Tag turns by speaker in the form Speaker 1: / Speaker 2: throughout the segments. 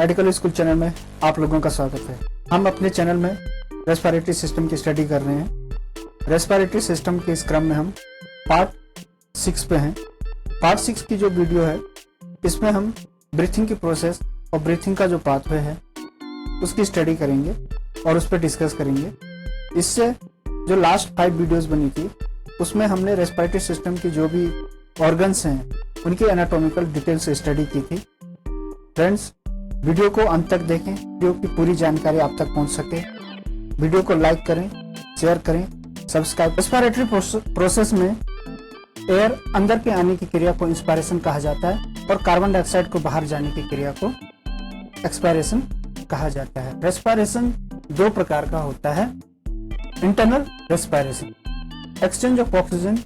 Speaker 1: Medical school channel में आप लोगों का स्वागत है। हम अपने चैनल में रेस्पिरेटरी सिस्टम की स्टडी कर रहे हैं। रेस्पिरेटरी सिस्टम के इस क्रम में हम पार्ट 6 पे हैं। पार्ट 6 की जो वीडियो है इसमें हम ब्रीथिंग की प्रोसेस और ब्रीथिंग का जो पाथवे है उसकी स्टडी करेंगे और उस पर डिस्कस करेंगे। इससे जो लास्ट 5 वीडियोस बनी थी उसमें हमने रेस्पिरेटरी सिस्टम की जो भी ऑर्गन्स हैं उनकी एनाटॉमिकल डिटेल से स्टडी की थी। फ्रेंड्स, वीडियो को अंत तक देखें, वीडियो की पूरी जानकारी आप तक पहुंच सके। वीडियो को लाइक करें, शेयर करें, सब्सक्राइब। रेस्पिरेटरी प्रोसेस में एयर अंदर के आने की क्रिया को इंस्पायरेशन कहा जाता है और कार्बन डाइऑक्साइड को बाहर जाने की क्रिया को एक्सपायरेशन कहा जाता है। रेस्पिरेशन 2 प्रकार का होता है। Internal respiration, exchange of oxygen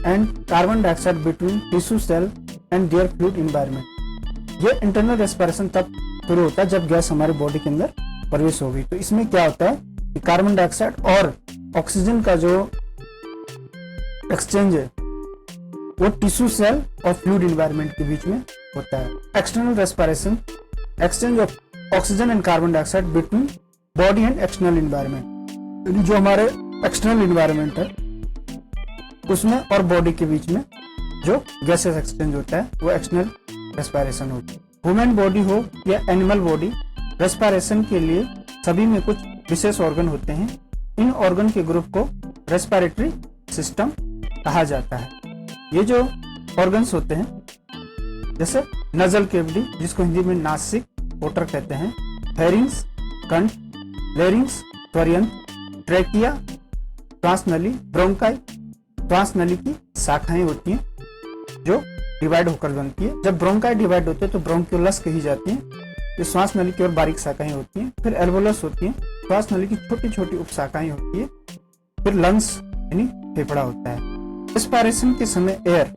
Speaker 1: and carbon dioxide between tissue cell and their fluid environment. ये इंटरनल रेस्पिरेशन तब शुरू होता है जब गैस हमारे बॉडी के अंदर प्रवेश होगी। तो इसमें क्या होता है कि कार्बन डाइऑक्साइड और ऑक्सीजन का जो एक्सचेंज है वो टिश्यू सेल और फ्लूइड एनवायरनमेंट के बीच में होता है। External respiration, exchange of oxygen and carbon dioxide between body and external environment. जो हमारे एक्सटर्नल एनवायरनमेंट है उसमें और बॉडी के बीच में जो गैसेस एक्सचेंज होता है वो एक्सटर्नल रेस्पिरेशन होता है। ह्यूमन बॉडी हो या एनिमल बॉडी, रेस्पिरेशन के लिए सभी में कुछ विशेष ऑर्गन होते हैं। इन ऑर्गन के ग्रुप को रेस्पिरेटरी सिस्टम कहा जाता है। ये जो ऑर्गन्स होते हैं जैसे नजल कैविटी, जिसको हिंदी में नासिक ओटर कहते हैं, फेरिंग्स कंठ, लेरिंग्स त्वरियंत, ट्रेकिया श्वासनली, ब्रोंकाई श्वासनली की शाखाएं होती हैं जो डिवाइड होकर बनती है। जब ब्रोंकाई डिवाइड होते हैं तो ब्रोंक्यूलस कही जाती है, जो श्वास नली की और बारीक शाखाएं होती हैं। फिर एल्वोलस होती है, श्वास नली की छोटी छोटी उपशाखाएं होती है। फिर लंग्स यानी फेफड़ा होता है। रेस्पिरेशन के समय एयर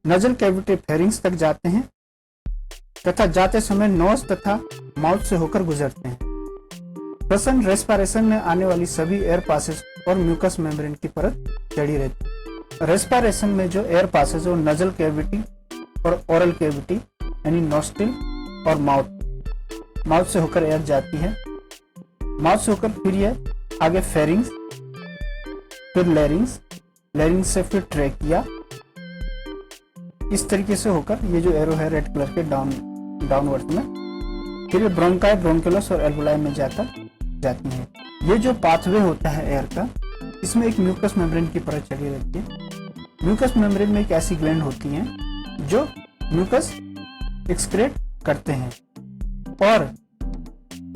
Speaker 1: नजल कैविटी फेरिंग्स तक जाते हैं तथा जाते समय नोज तथा माउथ से होकर गुजरते हैं। श्वसन रेस्पिरेशन में आने वाली सभी एयर पासेज और म्यूकस मेम्ब्रेन की परत चढ़ी रहती है। रेस्पिरेशन में जो एयर पासेज है वो नजल कैविटी और ओरल कैविटी यानी नोस्ट्रिल और माउथ से होकर एयर जाती है। माउथ से होकर फिर ये आगे फेरिंग्स, फिर लेरिंग्स से फिर ट्रेकिया, इस तरीके से होकर ये जो एरो है रेड कलर के डाउनवर्ड में, फिर ये ब्रोंकाई, ब्रोंक्यूलस और एल्वोलाई में जाती है। ये जो पाथवे होता है एयर का, इसमें एक म्यूकस मेम्ब्रेन की परत चढ़ी रहती है। म्यूकस मेम्ब्रेन में एक ऐसी ग्लैंड होती हैं जो म्यूकस एक्सक्रेट करते हैं और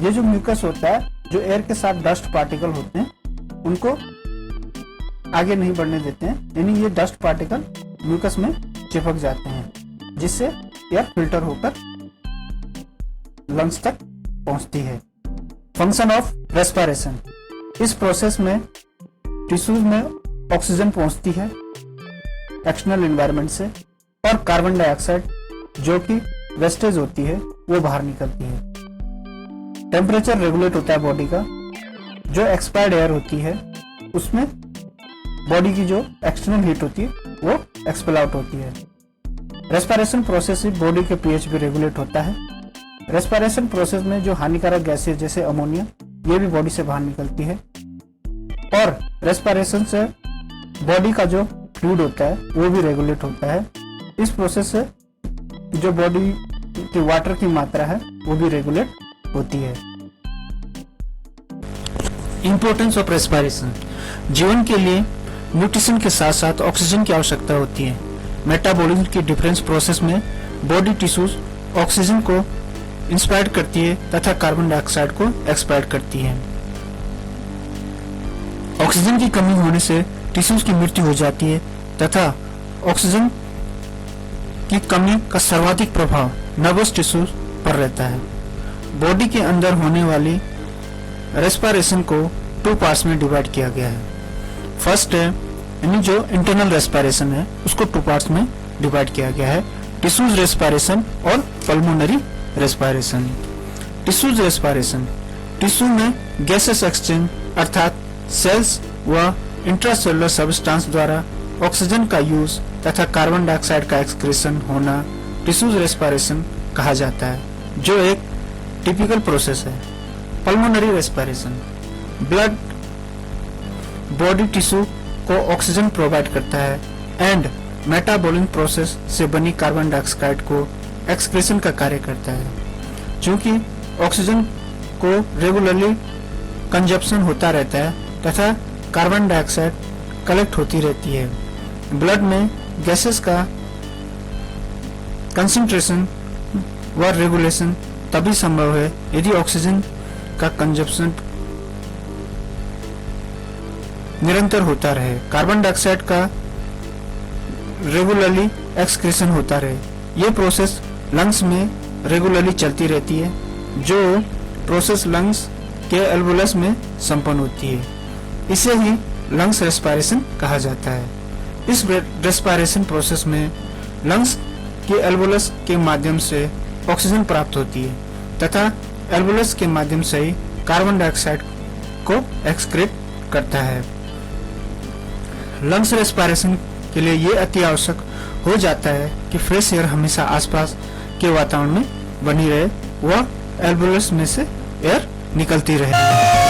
Speaker 1: ये जो म्यूकस होता है, जो एयर के साथ डस्ट पार्टिकल होते हैं उनको आगे नहीं बढ़ने देते हैं, यानी ये डस्ट पार्टिकल म्यूकस में चिपक जाते हैं जिससे एयर फिल्टर होकर लंग्स तक पहुंचती है। फंक्शन ऑफ रेस्पिरेशन, इस प्रोसेस में टिश्यूज में ऑक्सीजन पहुंचती है एक्सटर्नल एनवायरनमेंट से और कार्बन डाइऑक्साइड जो कि वेस्टेज होती है वो बाहर निकलती है। टेम्परेचर रेगुलेट होता है बॉडी का। जो एक्सपायर्ड एयर होती है उसमें बॉडी की जो एक्सटर्नल हीट होती है वो एक्सपेल आउट होती है। रेस्पिरेशन प्रोसेस से बॉडी के पीएच भी रेगुलेट होता है। रेस्पिरेशन प्रोसेस में जो हानिकारक गैसेज जैसे अमोनिया ये भी बॉडी से बाहर निकलती है और रेस्पिरेशन से बॉडी का जो फ्लूइड होता है वो भी रेगुलेट होता है। इस प्रोसेस से जो बॉडी की वाटर की मात्रा है वो भी रेगुलेट होती है। इंपॉर्टेंस ऑफ रेस्पिरेशन, जीवन के लिए न्यूट्रिशन के साथ साथ ऑक्सीजन की आवश्यकता होती है। मेटाबॉलिज्म की डिफरेंस प्रोसेस में बॉडी टिश्यूज ऑक्सीजन को इंस्पायर करती है तथा कार्बन डाइऑक्साइड को एक्सपायर करती है। ऑक्सीजन की कमी होने से टिश्यूज की मृत्यु हो जाती है तथा ऑक्सीजन की कमी का सर्वाधिक प्रभाव नर्वस टिश्यूज पर रहता है। बॉडी के अंदर होने वाली रेस्पिरेशन को 2 पार्ट्स में डिवाइड किया गया है। फर्स्ट है यानी जो इंटरनल रेस्पिरेशन है उसको 2 पार्ट्स में डिवाइड किया गया है, टिश्यूज रेस्पिरेशन और pulmonary respiration. Tissues respiration, tissue में गैसेस एक्सचेंज अर्थात सेल्स व इंट्रासेलुलर सब्सटेंस द्वारा ऑक्सीजन का यूज तथा कार्बन डाइऑक्साइड का एक्सक्रीशन होना टिश्यूज रेस्पिरेशन कहा जाता है, जो एक टिपिकल प्रोसेस है। Pulmonary respiration, blood body tissue को ऑक्सीजन प्रोवाइड करता है एंड मेटाबॉलिक प्रोसेस से बनी कार्बन डाइऑक्साइड को एक्सक्रीशन का कार्य करता है। चूंकि ऑक्सीजन को रेगुलरली कंजप्शन होता रहता है तथा कार्बन डाइऑक्साइड कलेक्ट होती रहती है, ब्लड में गैसेस का कंसंट्रेशन व रेगुलेशन तभी संभव है यदि ऑक्सीजन का कंजप्शन निरंतर होता रहे, कार्बन डाइऑक्साइड का रेगुलरली एक्सक्रीशन होता रहे। ये प्रोसेस लंग्स में रेगुलरली चलती रहती है, जो प्रोसेस लंग्स के एल्वोलस में संपन्न होती है। इसे ही लंग्स रेस्पिरेशन कहा जाता है। इस रेस्पिरेशन प्रोसेस में लंग्स के एल्वोलस के माध्यम से ऑक्सीजन प्राप्त होती है तथा एल्वोलस के माध्यम से ही कार्बन डाइऑक्साइड को एक्सक्रीट करता है। लंग्स रेस्पिरेशन के लिए ये अति आवश्यक हो जाता है कि फ्रेश एयर हमेशा आसपास के वातावरण में बनी रहे व एल्वोलस में से एयर निकलती रहे।